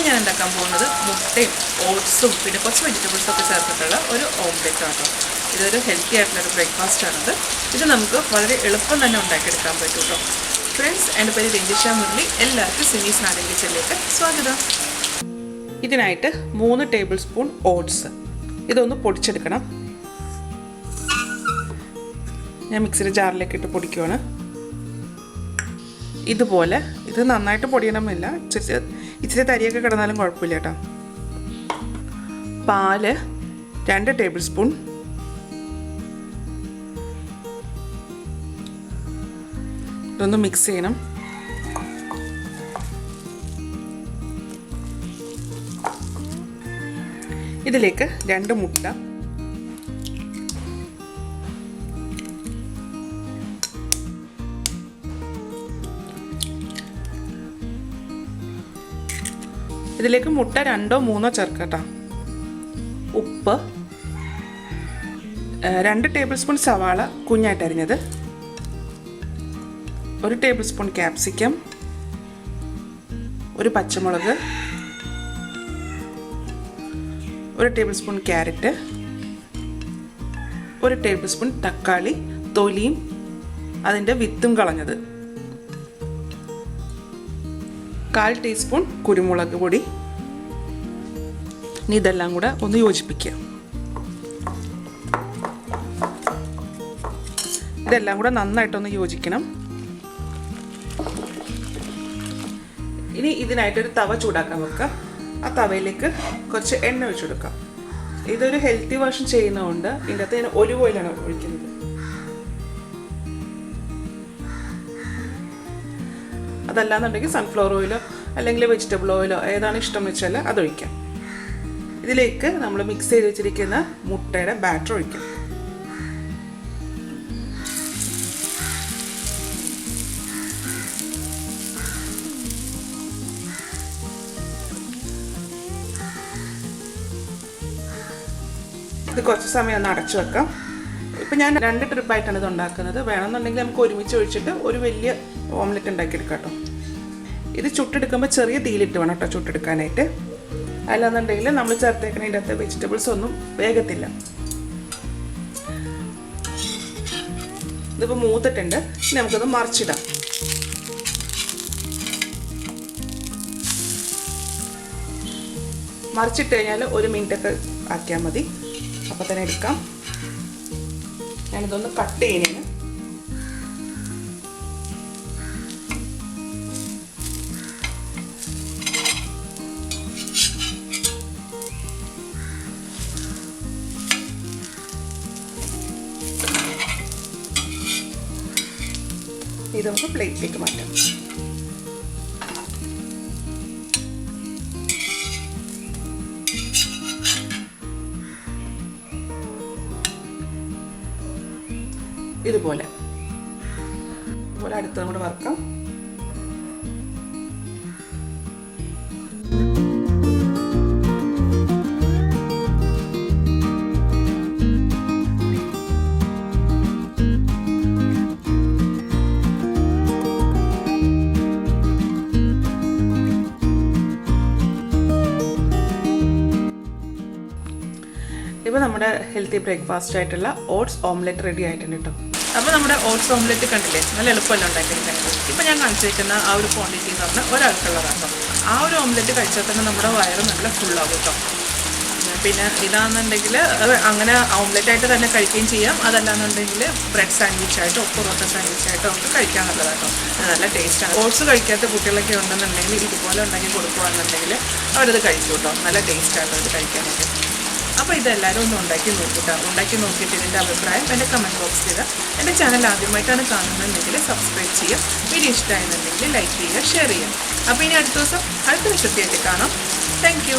ഞാൻ ഉണ്ടാക്കാൻ പോകുന്നത് മുട്ടയും ഓട്സും പിന്നെ കുറച്ച് വെജിറ്റബിൾസൊക്കെ ചേർത്തിട്ടുള്ള ഒരു ഓംലെറ്റ് ആണ്. ഇതൊരു ഹെൽത്തി ആയിട്ടുള്ളൊരു ബ്രേക്ക്ഫാസ്റ്റാണിത്. ഇത് നമുക്ക് വളരെ എളുപ്പം തന്നെ ഉണ്ടാക്കിയെടുക്കാൻ പറ്റും കേട്ടോ. ഫ്രണ്ട്സ്, എൻ്റെ പേര് രഞ്ജിഷ മുരളി. എല്ലാവർക്കും സിമീസ് നാടൻ കിച്ചണിലേക്ക് സ്വാഗതം. ഇതിനായിട്ട് 3 ടേബിൾ സ്പൂൺ ഓട്സ് ഇതൊന്ന് പൊടിച്ചെടുക്കണം. ഞാൻ മിക്സിയുടെ ജാറിലേക്ക് ഇട്ട് പൊടിക്കുവാണ്. ഇതുപോലെ ഇത് നന്നായിട്ട് പൊടിയണമെന്നില്ല, ഇച്ചിരി തരിയൊക്കെ കിടന്നാലും കുഴപ്പമില്ല കേട്ടോ. പാല് 2 ടേബിൾ സ്പൂൺ, ഇതൊന്ന് മിക്സ് ചെയ്യണം. ഇതിലേക്ക് 2 മുട്ട, ഇതിലേക്ക് മുട്ട 2 or 3 ചേർക്കട്ടോ. ഉപ്പ്, 2 ടേബിൾ സ്പൂൺ സവാള കുഞ്ഞായിട്ട് അരിഞ്ഞത്, 1 ടേബിൾ സ്പൂൺ ക്യാപ്സിക്കം, 1 പച്ചമുളക്, 1 table spoon carrot, 1 table spoon തക്കാളി തൊലിയും അതിൻ്റെ വിത്തും കളഞ്ഞത്, 1/4 ടീസ്പൂൺ കുരുമുളക് പൊടി. ഇനി ഇതെല്ലാം കൂടെ ഒന്ന് യോജിപ്പിക്കുക. ഇതെല്ലാം കൂടെ നന്നായിട്ടൊന്ന് യോജിക്കണം. ഇനി ഇതിനായിട്ടൊരു തവ ചൂടാക്കാൻ വെക്കുക. ആ തവയിലേക്ക് കുറച്ച് എണ്ണ ഒഴിച്ചു കൊടുക്കാം. ഇതൊരു ഹെൽത്തി വേർഷൻ ചെയ്യുന്നതുകൊണ്ട് ഇതിൻ്റെ അകത്ത് ഞാൻ ഒലിവ് ഓയിലാണ് ഒഴിക്കുന്നത്. അതല്ലാന്നുണ്ടെങ്കിൽ സൺഫ്ലവർ ഓയിലോ അല്ലെങ്കിൽ വെജിറ്റബിൾ ഓയിലോ ഏതാണ് ഇഷ്ടം എന്ന് വെച്ചാൽ അതൊഴിക്കാം. ഇതിലേക്ക് നമ്മൾ മിക്സ് ചെയ്ത് വെച്ചിരിക്കുന്ന മുട്ടയുടെ ബാറ്റർ ഒഴിക്കാം. ഇത് കുറച്ച് സമയം ഒന്ന് അടച്ചു വെക്കാം. ഇപ്പം ഞാൻ 2 ട്രിപ്പായിട്ടാണ് ഇത് ഉണ്ടാക്കുന്നത്. വേണമെന്നുണ്ടെങ്കിൽ നമുക്ക് ഒരുമിച്ച് ഒഴിച്ചിട്ട് ഒരു വലിയ ഓംലെറ്റ് ഉണ്ടാക്കിയെടുക്കാം കേട്ടോ. ഇത് ചുട്ടെടുക്കുമ്പോൾ ചെറിയ തീയിലിട്ട് വേണം കേട്ടോ ചുട്ടെടുക്കാനായിട്ട്. അല്ലാന്നുണ്ടെങ്കിൽ നമ്മൾ ചേർത്തേക്കുന്നതിൻ്റെ അകത്ത് വെജിറ്റബിൾസ് ഒന്നും വേഗത്തില്ല. ഇതിപ്പോൾ മൂത്തിട്ടുണ്ട്. ഇനി നമുക്കത് മറിച്ചിടാം. മറിച്ചിട്ട് കഴിഞ്ഞാൽ 1 മിനിറ്റൊക്കെ ആക്കിയാൽ മതി. അപ്പോൾ തന്നെ എടുക്കാം. ഞാനിതൊന്ന് കട്ട് ചെയ്യുന്നതിന് ഇത് നമുക്ക് പ്ലേറ്റിലേക്ക് മാറ്റാം. ഇതുപോലെ അടുത്ത് നമ്മൾ വറക്കാം. ഇപ്പോൾ നമ്മുടെ ഹെൽത്തി ബ്രേക്ക്ഫാസ്റ്റ് ആയിട്ടുള്ള ഓട്സ് ഓംലെറ്റ് റെഡി ആയിട്ടുണ്ട് കേട്ടോ. അപ്പോൾ നമ്മുടെ ഓട്സ് ഓംലെറ്റ് കണ്ടില്ലേ, നല്ല എളുപ്പമല്ല ഉണ്ടാക്കിയെടുക്കാൻ. ഇപ്പോൾ ഞാൻ കാണിച്ചിരിക്കുന്ന ആ ഒരു ക്വാണ്ടിറ്റി എന്ന് പറഞ്ഞാൽ ഒരാൾക്കുള്ളതാണ്. ആ ഒരു ഓംലെറ്റ് കഴിച്ചാൽ തന്നെ നമ്മുടെ വയറ് നല്ല ഫുള്ളാകും കേട്ടോ. പിന്നെ ഇതാണെന്നുണ്ടെങ്കിൽ അങ്ങനെ ഓംലെറ്റായിട്ട് തന്നെ കഴിക്കുകയും ചെയ്യാം. അതല്ലാന്നുണ്ടെങ്കിൽ ബ്രെഡ് സാൻഡ്വിച്ചായിട്ടോ പൊറോട്ട സാൻഡ്വിച്ചായിട്ടോ ഒക്കെ കഴിക്കാൻ നല്ലതാട്ടോ. നല്ല ടേസ്റ്റാണ്. ഓട്സ് കഴിക്കാത്ത കുട്ടികളൊക്കെ ഉണ്ടെന്നുണ്ടെങ്കിൽ ഇതുപോലെ ഉണ്ടാക്കി കൊടുക്കുകയാണെന്നുണ്ടെങ്കിൽ അവരത് കഴിക്കും കേട്ടോ. നല്ല ടേസ്റ്റായിട്ടോ അത് കഴിക്കാനൊക്കെ. അപ്പോൾ ഇതെല്ലാവരും ഒന്ന് ഉണ്ടാക്കി നോക്കിട്ടോ. ഉണ്ടാക്കി നോക്കിയിട്ട് ഇതിൻ്റെ അഭിപ്രായം എൻ്റെ കമൻറ്റ് ബോക്സിൽ ഇടുക. എൻ്റെ ചാനൽ ആദ്യമായിട്ടാണ് കാണുന്നതെങ്കിൽ സബ്സ്ക്രൈബ് ചെയ്യുക. വീഡിയോ ഇഷ്ടമായെന്നുണ്ടെങ്കിൽ ലൈക്ക് ചെയ്യുക, ഷെയർ ചെയ്യുക. അപ്പോൾ ഇനി അടുത്ത ദിവസം അടുത്ത റെസിപ്പിയായിട്ട് കാണാം. Thank you.